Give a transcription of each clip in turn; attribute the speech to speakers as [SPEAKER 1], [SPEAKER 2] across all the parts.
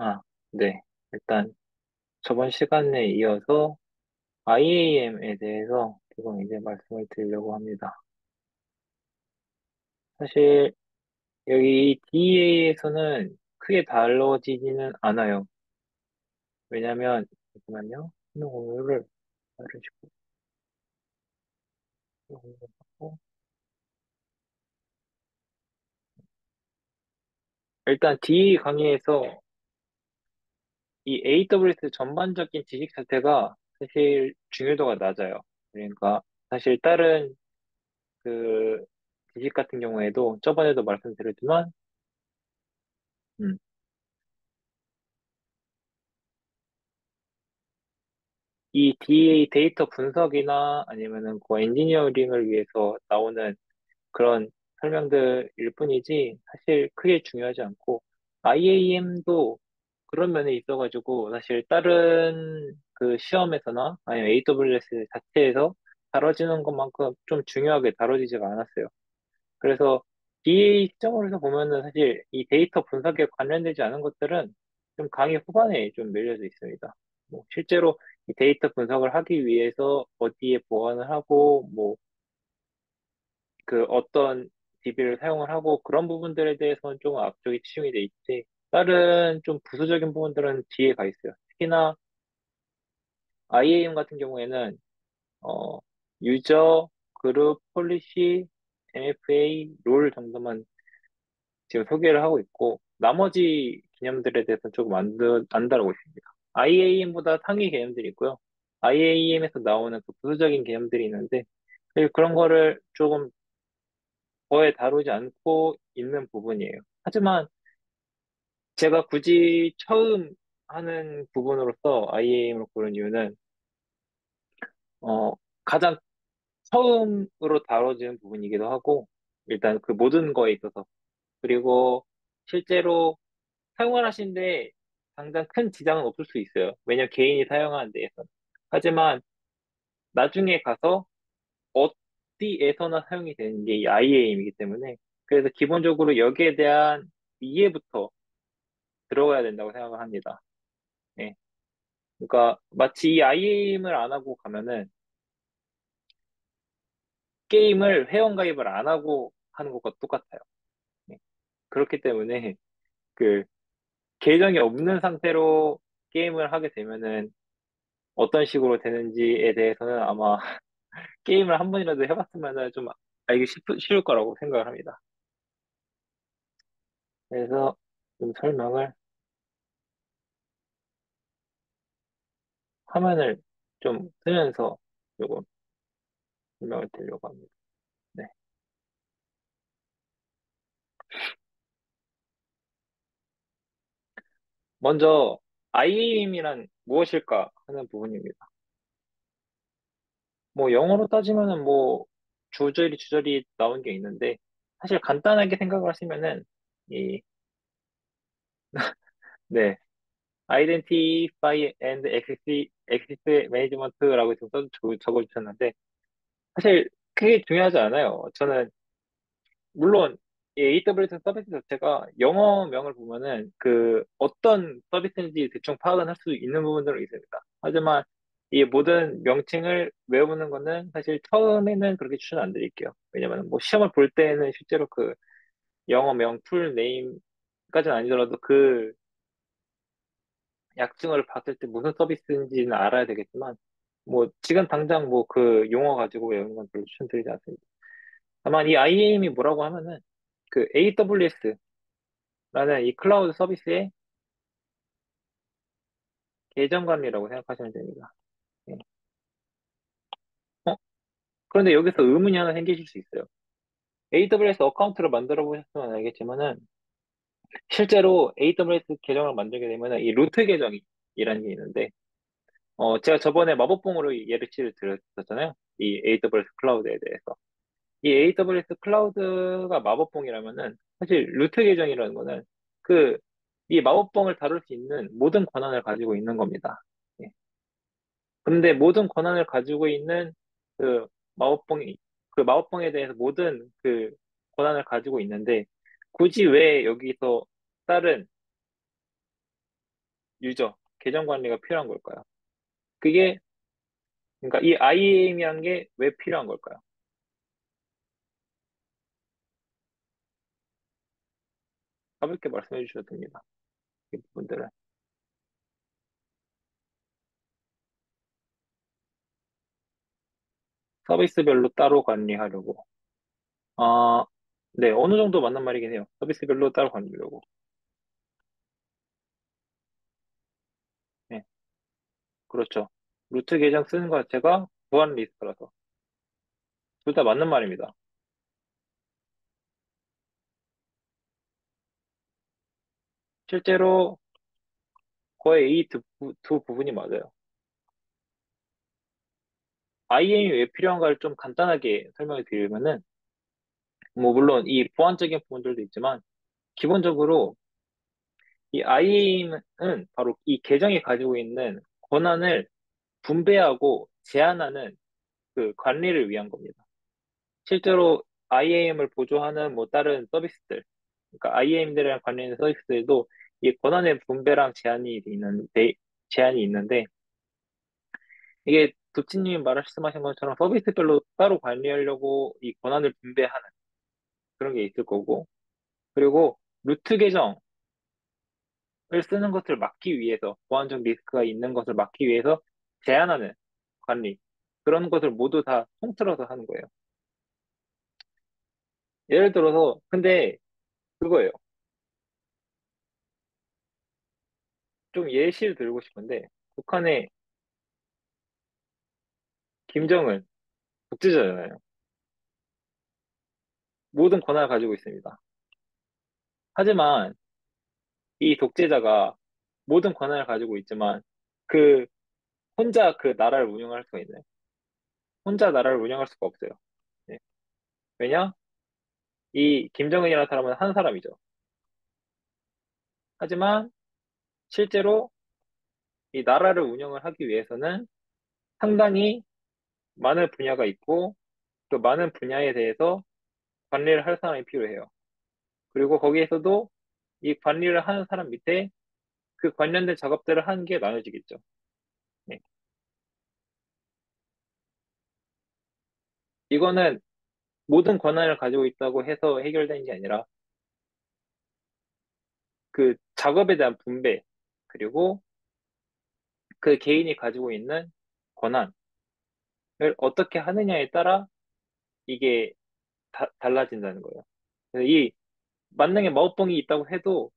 [SPEAKER 1] 아, 네. 일단 저번 시간에 이어서 IAM에 대해서 조금 이제 말씀을 드리려고 합니다. 사실 여기 DA에서는 크게 달라지지는 않아요. 왜냐면, 잠깐만요. 수능 공유를 이런 식으로 공유하고 일단 DA 강의에서 이 AWS 전반적인 지식 자체가 사실 중요도가 낮아요. 그러니까 사실 다른 그 지식 같은 경우에도 저번에도 말씀드렸지만 음, 이 DA 데이터 분석이나 아니면은 그 엔지니어링을 위해서 나오는 그런 설명들일 뿐이지 사실 크게 중요하지 않고 IAM도 그런 면에 있어가지고 사실 다른 그 시험에서나 아니면 AWS 자체에서 다뤄지는 것만큼 좀 중요하게 다뤄지지가 않았어요. 그래서 DA 시점으로 해서 보면은 사실 이 데이터 분석에 관련되지 않은 것들은 좀 강의 후반에 좀 밀려져 있습니다. 뭐 실제로 이 데이터 분석을 하기 위해서 어디에 보관을 하고 뭐 그 어떤 DB를 사용을 하고 그런 부분들에 대해서는 좀 앞쪽에 치중이 돼 있지. 다른 좀 부수적인 부분들은 뒤에 가 있어요. 특히나 IAM 같은 경우에는 어 유저, 그룹, 폴리시, MFA, 롤 정도만 지금 소개를 하고 있고, 나머지 개념들에 대해서는 조금 안 다루고 있습니다. IAM보다 상위 개념들이 있고요. IAM에서 나오는 그 부수적인 개념들이 있는데, 그런 거를 조금 거의 다루지 않고 있는 부분이에요. 하지만 제가 굳이 처음 하는 부분으로서 IAM을 고른 이유는, 어, 가장 처음으로 다뤄지는 부분이기도 하고, 일단 그 모든 거에 있어서. 그리고 실제로 사용을 하시는데 당장 큰 지장은 없을 수 있어요. 왜냐면 개인이 사용하는 데에서. 하지만 나중에 가서 어디에서나 사용이 되는 게 이 IAM이기 때문에 그래서 기본적으로 여기에 대한 이해부터 들어가야 된다고 생각을 합니다. 예. 그러니까 마치 이 IAM을 안 하고 가면은 게임을 회원가입을 안 하고 하는 것과 똑같아요. 예. 그렇기 때문에 그 계정이 없는 상태로 게임을 하게 되면은 어떤 식으로 되는지에 대해서는 아마 게임을 한 번이라도 해봤으면 좀 알기 쉬울 거라고 생각을 합니다. 그래서 좀 설명을, 화면을 좀 쓰면서 조금 설명을 드리려고 합니다. 네. 먼저, IAM이란 무엇일까 하는 부분입니다. 뭐, 영어로 따지면은 뭐, 주저리 나온 게 있는데, 사실 간단하게 생각을 하시면은, 이, 네, Identify and Access Management라고 지금 적어주셨는데, 사실 크게 중요하지 않아요. 저는 물론 이 AWS 서비스 자체가 영어명을 보면은 그 어떤 서비스인지 대충 파악은 할 수 있는 부분들은 있습니다. 하지만 이 모든 명칭을 외우는 거는 사실 처음에는 그렇게 추천 안 드릴게요. 왜냐면 뭐 시험을 볼 때는 실제로 그 영어명 풀 네임까지는 아니더라도 그 약증을 봤을 때 무슨 서비스인지는 알아야 되겠지만 뭐 지금 당장 뭐 그 용어 가지고 외우는 건 별로 추천드리지 않습니다. 다만 이 IAM이 뭐라고 하면은 그 AWS 라는 이 클라우드 서비스의 계정관리라고 생각하시면 됩니다. 예. 어? 그런데 여기서 의문이 하나 생기실 수 있어요. AWS 어카운트를 만들어 보셨으면 알겠지만은 실제로 AWS 계정을 만들게 되면은 이 루트 계정이라는 게 있는데 제가 저번에 마법봉으로 예를 드렸었잖아요. 이 AWS 클라우드에 대해서. 이 AWS 클라우드가 마법봉이라면은 사실 루트 계정이라는 거는 그 이 마법봉을 다룰 수 있는 모든 권한을 가지고 있는 겁니다. 예. 근데 모든 권한을 가지고 있는 그 마법봉이, 그 마법봉에 대해서 모든 그 권한을 가지고 있는데, 굳이 왜 여기서 다른 유저, 계정 관리가 필요한 걸까요? 그게, 그러니까 이 IAM이란 게 왜 필요한 걸까요? 가볍게 말씀해 주셔도 됩니다. 이 부분들은. 서비스별로 따로 관리하려고. 아, 네, 어느 정도 맞는 말이긴 해요. 서비스별로 따로 관리하려고. 네, 그렇죠. 루트 계정 쓰는 것 자체가 보안 리스크라서. 둘 다 맞는 말입니다. 실제로 거의 이 두 부분이 맞아요. IAM이 왜 필요한가를 좀 간단하게 설명해 드리면은, 뭐, 물론 이 보안적인 부분들도 있지만, 기본적으로 이 IAM은 바로 이 계정이 가지고 있는 권한을 분배하고 제한하는 그 관리를 위한 겁니다. 실제로 IAM을 보조하는 뭐 다른 서비스들, 그러니까 IAM들이랑 관련된 서비스들도 이 권한의 분배랑 제한이 있는데, 이게 도치님이 말씀하신 것처럼 서비스별로 따로 관리하려고 이 권한을 분배하는 그런 게 있을 거고, 그리고 루트 계정을 쓰는 것을 막기 위해서, 보안적 리스크가 있는 것을 막기 위해서 제한하는 관리, 그런 것을 모두 다 통틀어서 하는 거예요. 예를 들어서, 근데 그거예요. 좀 예시를 들고 싶은데, 북한의 김정은 독재자잖아요. 모든 권한을 가지고 있습니다. 하지만 이 독재자가 모든 권한을 가지고 있지만 그 혼자 그 나라를 운영할 수가 있나요? 혼자 나라를 운영할 수가 없어요. 네. 왜냐? 이 김정은이라는 사람은 한 사람이죠. 하지만 실제로 이 나라를 운영을 하기 위해서는 상당히 많은 분야가 있고 그 많은 분야에 대해서 관리를 할 사람이 필요해요. 그리고 거기에서도 이 관리를 하는 사람 밑에 그 관련된 작업들을 하는 게 나눠지겠죠. 네. 이거는 모든 권한을 가지고 있다고 해서 해결되는 게 아니라 그 작업에 대한 분배, 그리고 그 개인이 가지고 있는 권한을 어떻게 하느냐에 따라 이게 달라진다는 거예요. 그래서 이 만능의 마법봉이 있다고 해도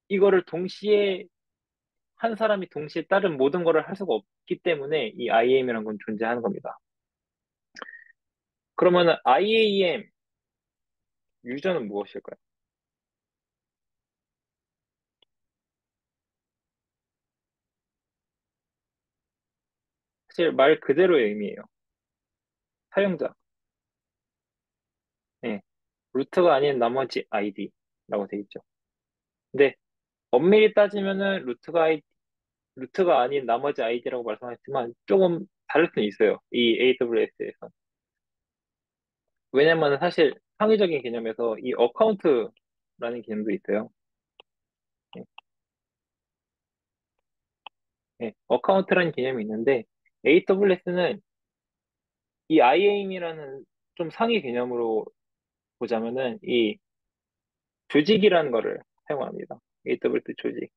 [SPEAKER 1] 이거를 동시에 한 사람이 동시에 다른 모든 거를 할 수가 없기 때문에 이 IAM이라는 건 존재하는 겁니다. 그러면은 IAM 유저는 무엇일까요? 사실 말 그대로의 의미예요. 사용자. 예. 루트가 아닌 나머지 아이디라고 돼 있죠. 근데 엄밀히 따지면은 루트가 아닌 나머지 아이디라고 말씀하셨지만 조금 다를 수는 있어요. 이 AWS에서. 왜냐면 사실 창의적인 개념에서 이 어카운트라는 개념도 있어요. 예, 예, 어카운트라는 개념이 있는데 AWS는 이 IAM이라는 좀 상위 개념으로 보자면은 이 조직이라는 거를 사용합니다. AWS 조직.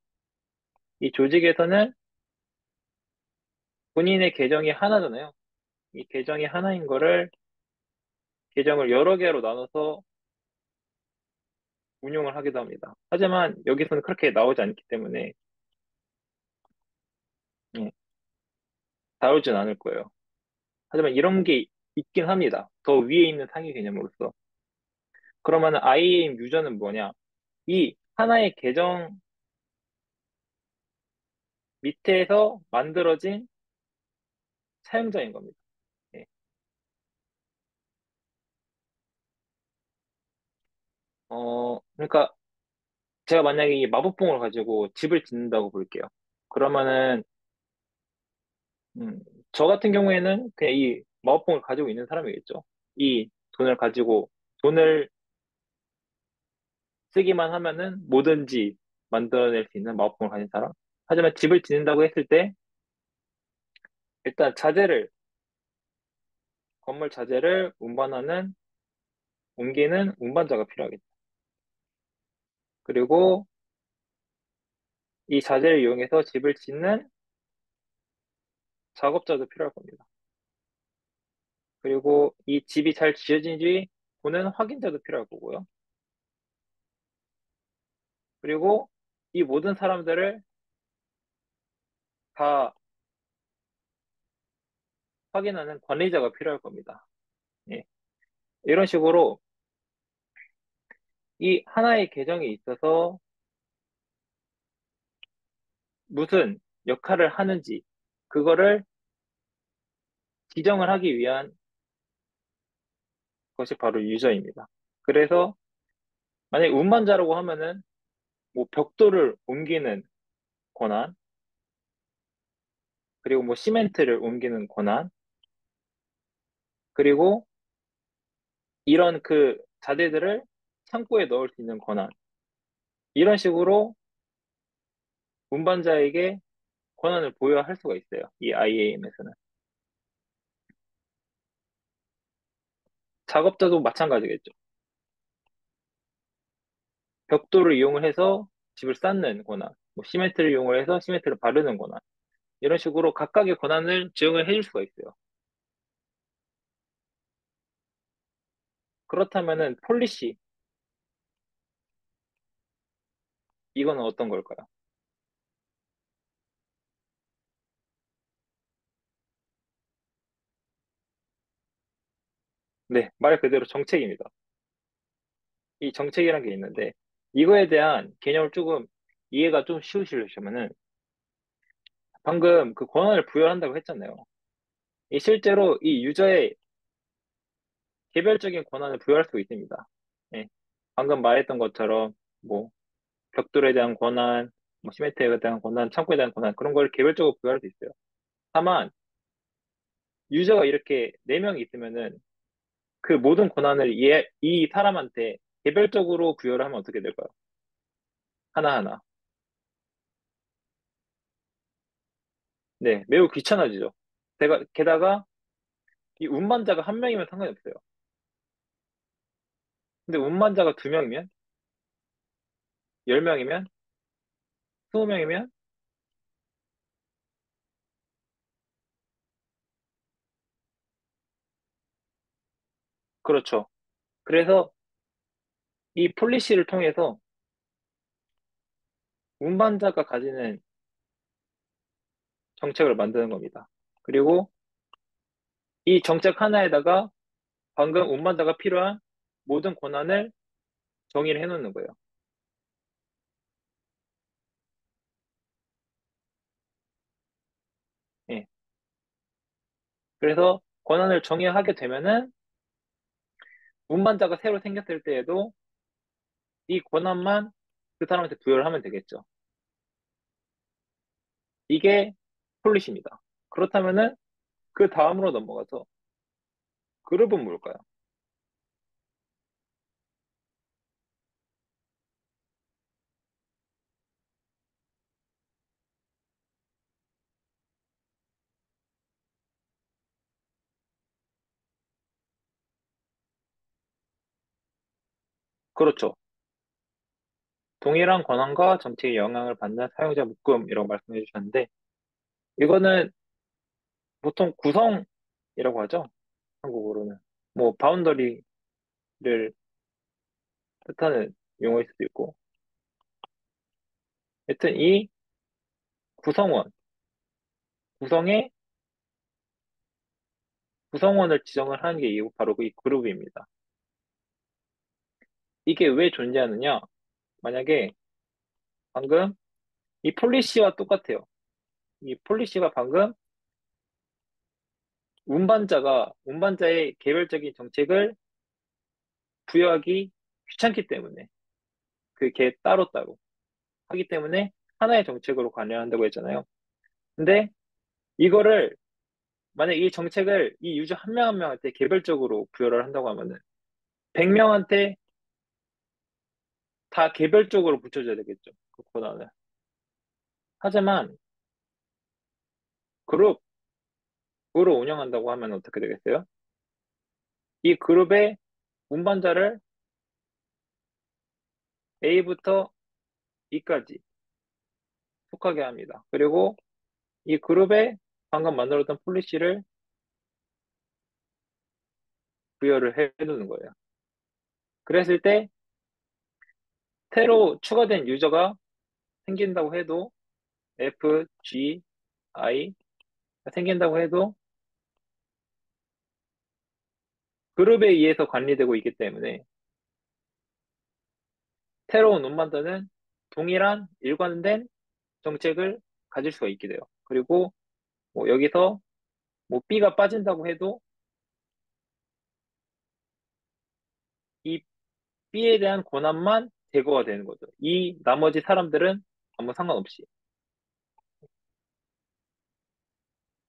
[SPEAKER 1] 이 조직에서는 본인의 계정이 하나잖아요. 이 계정이 하나인 거를 계정을 여러 개로 나눠서 운용을 하기도 합니다. 하지만 여기서는 그렇게 나오지 않기 때문에 예, 다루진 않을 거예요. 하지만 이런 게 있긴 합니다. 더 위에 있는 상위 개념으로서. 그러면 IAM 유저는 뭐냐? 이 하나의 계정 밑에서 만들어진 사용자인 겁니다. 예. 그러니까 제가 만약에 이 마법봉을 가지고 집을 짓는다고 볼게요. 그러면은 음, 저 같은 경우에는 그냥 이 마법봉을 가지고 있는 사람이겠죠. 이 돈을 쓰기만 하면은 뭐든지 만들어낼 수 있는 마법봉을 가진 사람. 하지만 집을 짓는다고 했을 때 일단 건물 자재를 옮기는 운반자가 필요하겠죠. 그리고 이 자재를 이용해서 집을 짓는 작업자도 필요할 겁니다. 그리고 이 집이 잘 지어진지 보는 확인자도 필요할 거고요. 그리고 이 모든 사람들을 다 확인하는 관리자가 필요할 겁니다. 예. 이런 식으로 이 하나의 계정에 있어서 무슨 역할을 하는지 그거를 지정을 하기 위한 것이 바로 유저입니다. 그래서 만약에 운반자라고 하면은 뭐 벽돌을 옮기는 권한, 그리고 뭐 시멘트를 옮기는 권한, 그리고 이런 그 자재들을 창고에 넣을 수 있는 권한, 이런 식으로 운반자에게 권한을 부여할 수가 있어요. 이 IAM에서는. 작업자도 마찬가지겠죠. 벽돌을 이용을 해서 집을 쌓는 권한, 뭐 시멘트를 이용을 해서 시멘트를 바르는 권한, 이런 식으로 각각의 권한을 지정을 해줄 수가 있어요. 그렇다면은 폴리시, 이거는 어떤 걸까요? 네, 말 그대로 정책입니다. 이 정책이란 게 있는데, 이거에 대한 개념을 조금 이해가 좀 쉬우시려면은, 방금 그 권한을 부여한다고 했잖아요. 이 실제로 이 유저의 개별적인 권한을 부여할 수 있습니다. 예. 방금 말했던 것처럼, 뭐, 벽돌에 대한 권한, 뭐, 시멘트에 대한 권한, 창고에 대한 권한, 그런 걸 개별적으로 부여할 수 있어요. 다만, 유저가 이렇게 4명이 있으면은, 그 모든 권한을 이 사람한테 개별적으로 부여를 하면 어떻게 될까요? 하나하나. 네, 매우 귀찮아지죠. 게다가 이 운반자가 한 명이면 상관이 없어요. 근데 운반자가 2명이면, 10명이면, 20명이면, 그렇죠. 그래서 이 폴리시를 통해서 운반자가 가지는 정책을 만드는 겁니다. 그리고 이 정책 하나에다가 방금 운반자가 필요한 모든 권한을 정의를 해놓는 거예요. 예. 그래서 권한을 정의하게 되면은 운반자가 새로 생겼을 때에도 이 권한만 그 사람한테 부여를 하면 되겠죠. 이게 폴리시입니다. 그렇다면은 그 다음으로 넘어가서 그룹은 뭘까요? 그렇죠. 동일한 권한과 정책에 영향을 받는 사용자 묶음이라고 말씀해 주셨는데, 이거는 보통 구성이라고 하죠. 한국어로는. 뭐, 바운더리를 뜻하는 용어일 수도 있고. 하여튼 이 구성원, 구성의, 구성원을 지정을 하는 게 바로 이 그룹입니다. 이게 왜 존재하느냐? 만약에 방금 이 폴리시와 똑같아요. 이 폴리시가 방금 운반자의 개별적인 정책을 부여하기 귀찮기 때문에, 그게 따로따로 하기 때문에 하나의 정책으로 관련한다고 했잖아요. 근데 이거를 만약 이 정책을 이 유저 한 명 한 명한테 개별적으로 부여를 한다고 하면은 100명한테 다 개별적으로 붙여줘야 되겠죠. 그 권한을. 하지만 그룹으로 운영한다고 하면 어떻게 되겠어요? 이 그룹의 운반자를 A부터 E까지 속하게 합니다. 그리고 이 그룹에 방금 만들었던 폴리시를 부여를 해두는 거예요. 그랬을 때 새로 추가된 유저가 생긴다고 해도 F, G, I 생긴다고 해도 그룹에 의해서 관리되고 있기 때문에 새로운 운반자는 동일한 일관된 정책을 가질 수가 있게 돼요. 그리고 뭐 여기서 뭐 B가 빠진다고 해도 이 B에 대한 권한만 제거가 되는 거죠. 이 나머지 사람들은 아무 상관없이.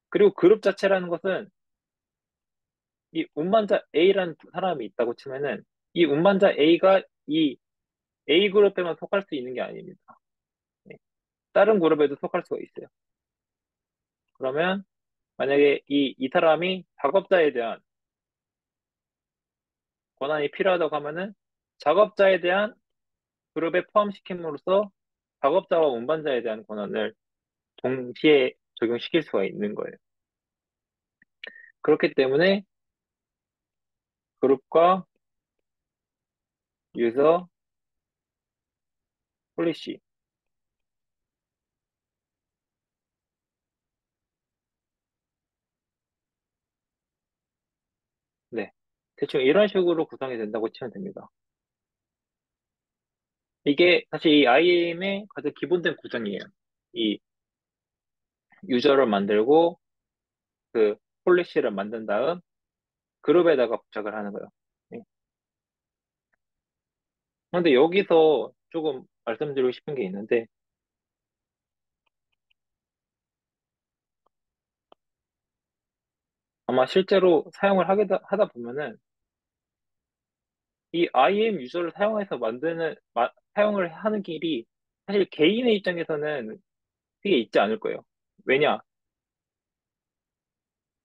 [SPEAKER 1] 그리고 그룹 자체라는 것은 이 운반자 A라는 사람이 있다고 치면은 이 운반자 A가 이 A 그룹에만 속할 수 있는 게 아닙니다. 네. 다른 그룹에도 속할 수가 있어요. 그러면 만약에 이 사람이 작업자에 대한 권한이 필요하다고 하면은 작업자에 대한 그룹에 포함시킴으로써 작업자와 운반자에 대한 권한을 동시에 적용시킬 수가 있는 거예요. 그렇기 때문에 그룹과 유저, 폴리시. 네. 대충 이런 식으로 구성이 된다고 치면 됩니다. 이게 사실 이 IAM의 가장 기본된 구성이에요. 이 유저를 만들고 그 폴리시를 만든 다음 그룹에다가 부착을 하는 거예요. 네. 그런데 여기서 조금 말씀드리고 싶은 게 있는데 아마 실제로 사용을 하다 보면은 이 IAM 유저를 사용해서 사용을 하는 길이 사실 개인의 입장에서는 크게 있지 않을 거예요. 왜냐?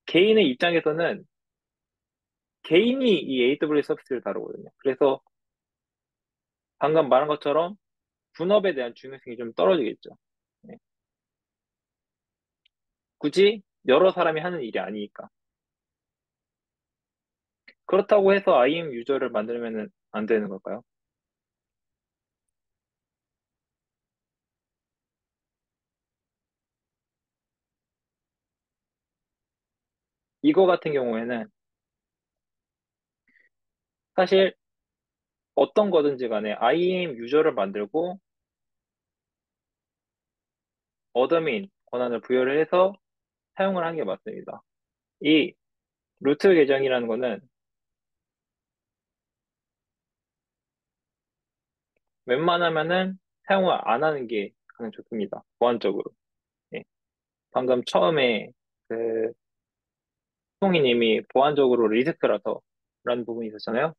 [SPEAKER 1] 개인의 입장에서는 개인이 이 AWS 서비스를 다루거든요. 그래서 방금 말한 것처럼 분업에 대한 중요성이 좀 떨어지겠죠. 네. 굳이 여러 사람이 하는 일이 아니니까. 그렇다고 해서 IAM 유저를 만들면 안 되는 걸까요? 이거 같은 경우에는 사실 어떤 거든지 간에 IAM 유저를 만들고 어드민 권한을 부여를 해서 사용을 하는 게 맞습니다. 이 루트 계정이라는 거는 웬만하면은 사용을 안 하는 게 가장 좋습니다. 보안적으로. 예. 방금 처음에 그 송이님이 보안적으로 리스크라서 라는 부분이 있었잖아요.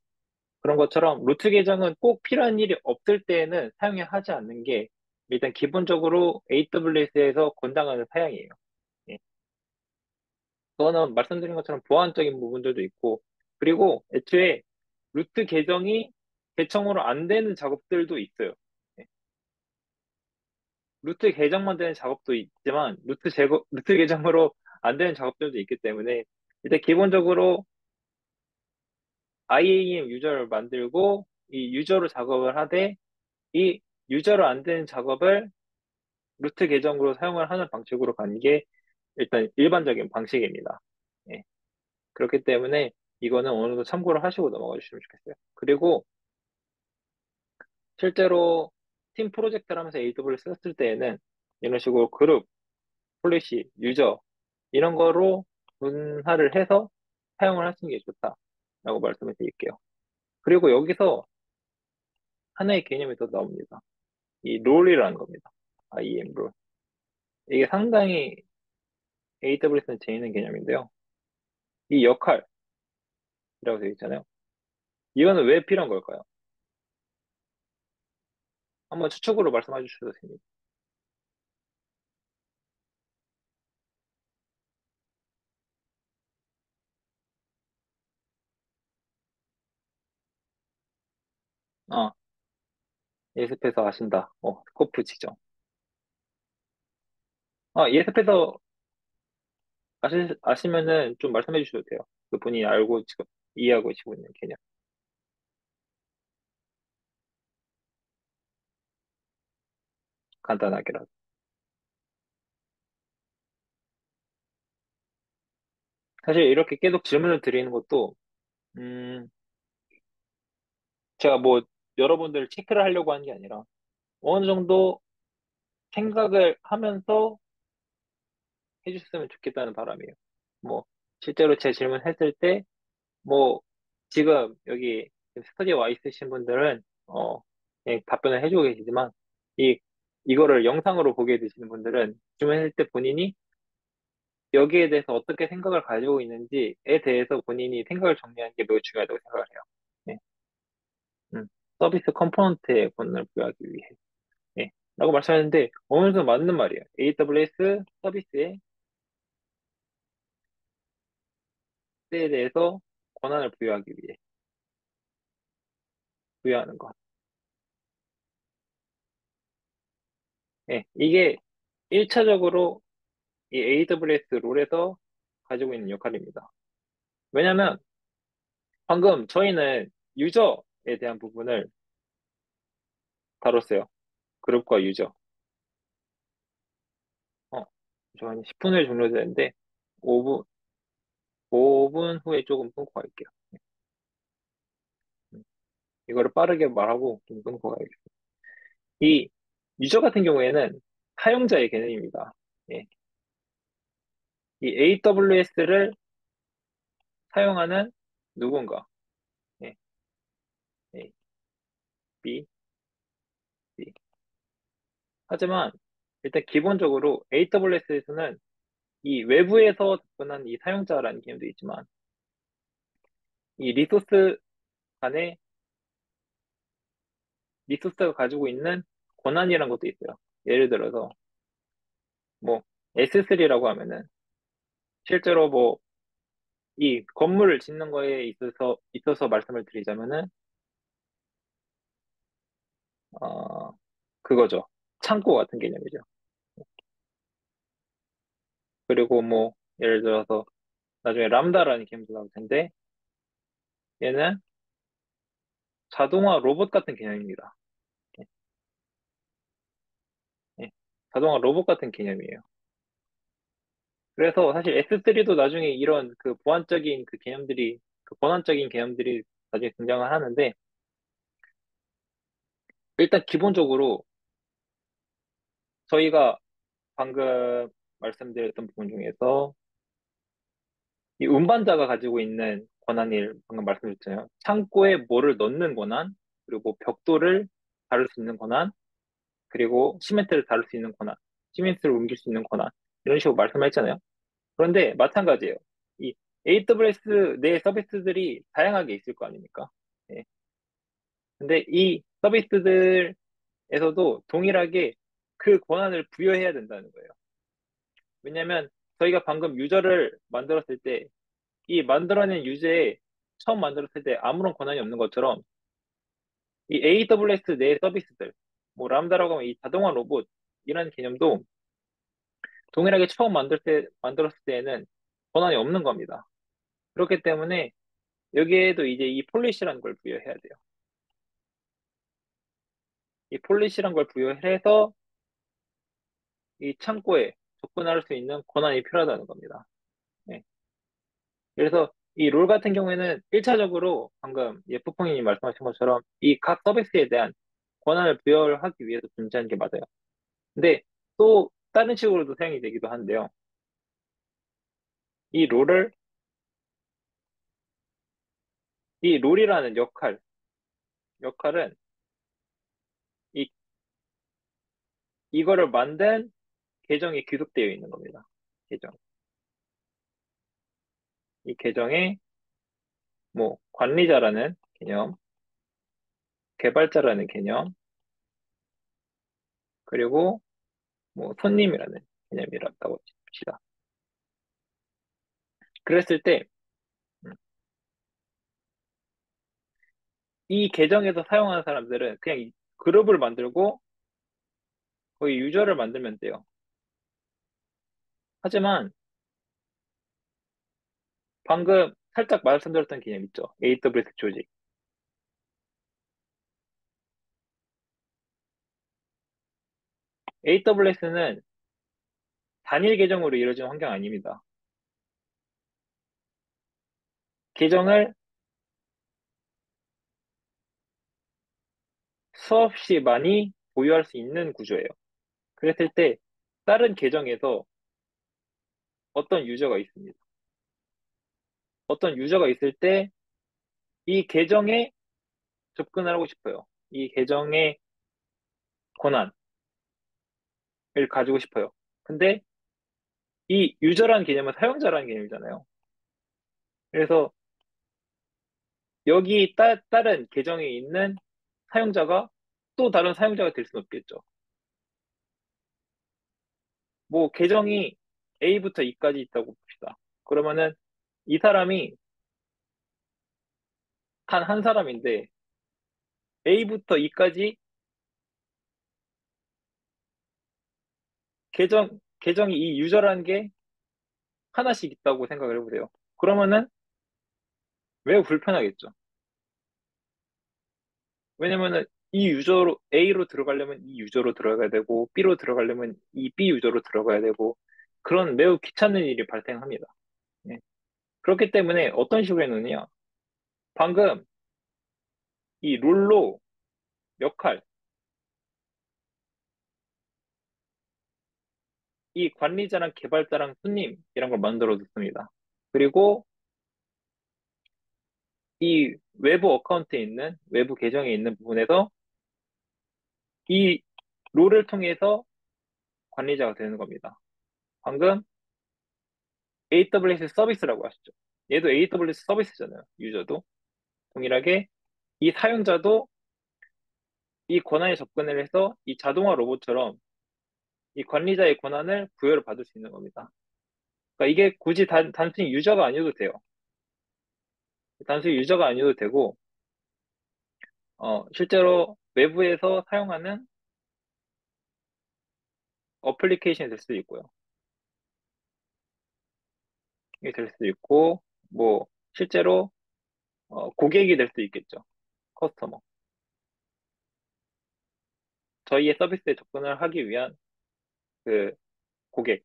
[SPEAKER 1] 그런 것처럼 루트 계정은 꼭 필요한 일이 없을 때에는 사용을 하지 않는 게 일단 기본적으로 AWS에서 권장하는 사양이에요. 예. 그거는 말씀드린 것처럼 보안적인 부분들도 있고, 그리고 애초에 루트 계정이 개청으로 안 되는 작업들도 있어요. 예. 루트 계정만 되는 작업도 있지만, 루트 계정으로 안 되는 작업들도 있기 때문에, 일단 기본적으로 IAM 유저를 만들고, 이 유저로 작업을 하되, 이 유저로 안 되는 작업을 루트 계정으로 사용을 하는 방식으로 가는 게 일단 일반적인 방식입니다. 예. 그렇기 때문에 이거는 어느 정도 참고를 하시고 넘어가 주시면 좋겠어요. 그리고 실제로 팀 프로젝트를 하면서 AWS 썼을 때에는 이런 식으로 그룹, 폴리시, 유저 이런 거로 분할을 해서 사용을 하시는 게 좋다라고 말씀을 드릴게요. 그리고 여기서 하나의 개념이 더 나옵니다. 이 롤이라는 겁니다. IAM 롤. 이게 상당히 AWS는 재밌는 개념인데요. 이 역할이라고 되어 있잖아요. 이거는 왜 필요한 걸까요? 한번 추측으로 말씀해 주셔도 됩니다. 어, 예습해서 아신다. 스코프 지정. 예습해서 아시면은 좀 말씀해 주셔도 돼요. 그 본인이 알고 지금 이해하고 계시고 있는 개념. 간단하게라도. 사실 이렇게 계속 질문을 드리는 것도, 음, 제가 뭐 여러분들 체크를 하려고 하는 게 아니라 어느 정도 생각을 하면서 해주셨으면 좋겠다는 바람이에요. 뭐, 실제로 제 질문했을 때, 뭐, 지금 여기 스터디에 와 있으신 분들은, 그냥 답변을 해주고 계시지만, 이, 이거를 영상으로 보게 되시는 분들은 질문했을 때 본인이 여기에 대해서 어떻게 생각을 가지고 있는지에 대해서 본인이 생각을 정리하는 게 매우 중요하다고 생각을 해요. 네. 음. 서비스 컴포넌트의 권한을 부여하기 위해. 네. 라고 말씀하셨는데, 어느 정도 맞는 말이에요. AWS 서비스에 대해서 권한을 부여하기 위해 부여하는 것. 네. 이게 1차적으로 이 AWS 롤에서 가지고 있는 역할입니다. 왜냐면 방금 저희는 유저에 대한 부분을 다뤘어요. 그룹과 유저. 저 10분 후에 종료되는데 5분, 5분 후에 조금 끊고 갈게요. 음, 이거를 빠르게 말하고 좀 끊고 가야겠어요. 이 유저 같은 경우에는 사용자의 개념입니다. 예. 이 AWS를 사용하는 누군가. 예. A, B, C. 하지만 일단 기본적으로 AWS에서는 이 외부에서 접근한 이 사용자라는 개념도 있지만 이 리소스 간에 리소스가 가지고 있는 권한이라는 것도 있어요. 예를 들어서 뭐 S3라고 하면은 실제로 뭐 이 건물을 짓는 거에 있어서 말씀을 드리자면은 그거죠. 창고 같은 개념이죠. 그리고 뭐 예를 들어서 나중에 람다라는 개념도 나올 텐데 얘는 자동화 로봇 같은 개념입니다. 예, 예. 자동화 로봇 같은 개념이에요. 그래서 사실 S3도 나중에 이런 그 보안적인 그 개념들이, 그 권한적인 개념들이 나중에 등장을 하는데, 일단 기본적으로 저희가 방금 말씀드렸던 부분 중에서 이 운반자가 가지고 있는 권한을 방금 말씀드렸잖아요. 창고에 뭐를 넣는 권한, 그리고 벽돌을 다룰 수 있는 권한, 그리고 시멘트를 다룰 수 있는 권한, 시멘트를 옮길 수 있는 권한, 이런 식으로 말씀했잖아요. 그런데 마찬가지예요. 이 AWS 내 서비스들이 다양하게 있을 거 아닙니까? 예. 근데 이 서비스들에서도 동일하게 그 권한을 부여해야 된다는 거예요. 왜냐면 저희가 방금 유저를 만들었을 때 이 만들어낸 유저에 처음 만들었을 때 아무런 권한이 없는 것처럼 이 AWS 내 서비스들, 뭐 람다라고 하면 이 자동화 로봇이라는 개념도 동일하게 처음 만들었을 때에는 권한이 없는 겁니다. 그렇기 때문에 여기에도 이제 이 폴리시라는 걸 부여해야 돼요. 이 폴리시라는 걸 부여해서 이 창고에 접근할 수 있는 권한이 필요하다는 겁니다. 네. 그래서 이 롤 같은 경우에는 1차적으로 방금 예프콩님이 말씀하신 것처럼 이 각 서비스에 대한 권한을 부여하기 위해서 존재하는 게 맞아요. 근데 또 다른 식으로도 사용이 되기도 한데요. 이 롤을, 이 롤이라는 역할은 이, 이거를 만든 계정에 귀속되어 있는 겁니다. 계정. 이 계정에 뭐 관리자라는 개념, 개발자라는 개념, 그리고 뭐 손님이라는 개념이라고 칩시다. 그랬을 때, 음, 이 계정에서 사용하는 사람들은 그냥 이 그룹을 만들고 거기 유저를 만들면 돼요. 하지만 방금 살짝 말씀드렸던 개념 있죠? AWS 조직. AWS는 단일 계정으로 이루어진 환경 아닙니다. 계정을 수없이 많이 보유할 수 있는 구조예요. 그랬을 때 다른 계정에서 어떤 유저가 있습니다. 어떤 유저가 있을 때 이 계정에 접근을 하고 싶어요. 이 계정의 권한을 가지고 싶어요. 근데 이 유저라는 개념은 사용자라는 개념이잖아요. 그래서 여기 다른 계정에 있는 사용자가 또 다른 사용자가 될 수는 없겠죠. 뭐 계정이 A부터 E까지 있다고 봅시다. 그러면은 이 사람이 한 사람인데 A부터 E까지 계정이 이 유저라는 게 하나씩 있다고 생각을 해보세요. 그러면은 매우 불편하겠죠. 왜냐면은 이 유저로 A로 들어가려면 이 유저로 들어가야 되고 B로 들어가려면 이 B 유저로 들어가야 되고 그런 매우 귀찮은 일이 발생합니다. 예. 그렇기 때문에 어떤 식으로 해놓느냐. 방금 이 롤로 역할, 이 관리자랑 개발자랑 손님 이런 걸 만들어 뒀습니다. 그리고 이 외부 어카운트에 있는 외부 계정에 있는 부분에서 이 롤을 통해서 관리자가 되는 겁니다. 방금 AWS 서비스라고 하셨죠. 얘도 AWS 서비스잖아요. 유저도 동일하게 이 사용자도 이 권한에 접근을 해서 이 자동화 로봇처럼 이 관리자의 권한을 부여를 받을 수 있는 겁니다. 그러니까 이게 굳이 단순히 유저가 아니어도 돼요. 단순히 유저가 아니어도 되고, 실제로 외부에서 사용하는 어플리케이션이 될 수도 있고요. 이게 될 수도 있고, 뭐, 실제로, 고객이 될 수도 있겠죠. 커스터머. 저희의 서비스에 접근을 하기 위한 그 고객이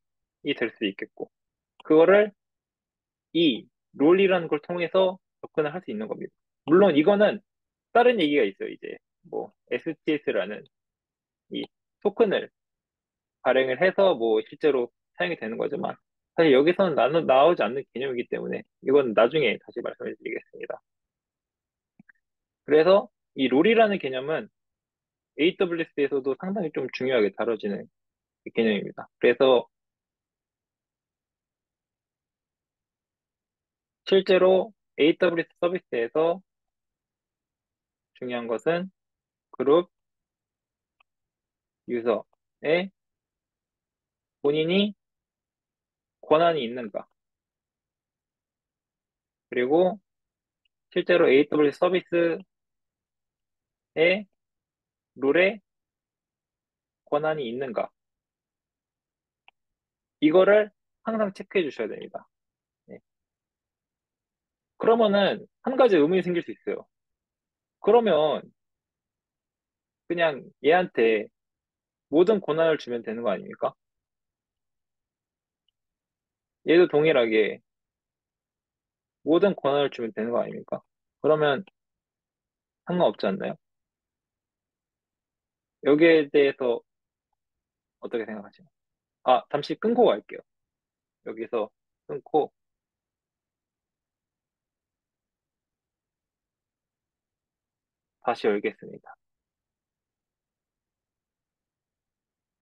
[SPEAKER 1] 될 수도 있겠고, 그거를 이 롤이라는 걸 통해서 접근을 할 수 있는 겁니다. 물론 이거는 다른 얘기가 있어요. 이제 뭐 STS라는 이 토큰을 발행을 해서 뭐 실제로 사용이 되는 거지만 사실 여기서는 나오지 않는 개념이기 때문에 이건 나중에 다시 말씀을 드리겠습니다. 그래서 이 롤이라는 개념은 AWS에서도 상당히 좀 중요하게 다뤄지는 개념입니다. 그래서 실제로 AWS 서비스에서 중요한 것은 그룹 유저의 본인이 권한이 있는가, 그리고 실제로 AWS 서비스에 룰에 권한이 있는가, 이거를 항상 체크해 주셔야 됩니다. 네. 그러면은 한 가지 의문이 생길 수 있어요. 그러면 그냥 얘한테 모든 권한을 주면 되는 거 아닙니까? 얘도 동일하게 모든 권한을 주면 되는 거 아닙니까? 그러면 상관없지 않나요? 여기에 대해서 어떻게 생각하시나요? 아, 잠시 끊고 갈게요. 여기서 끊고 다시 열겠습니다.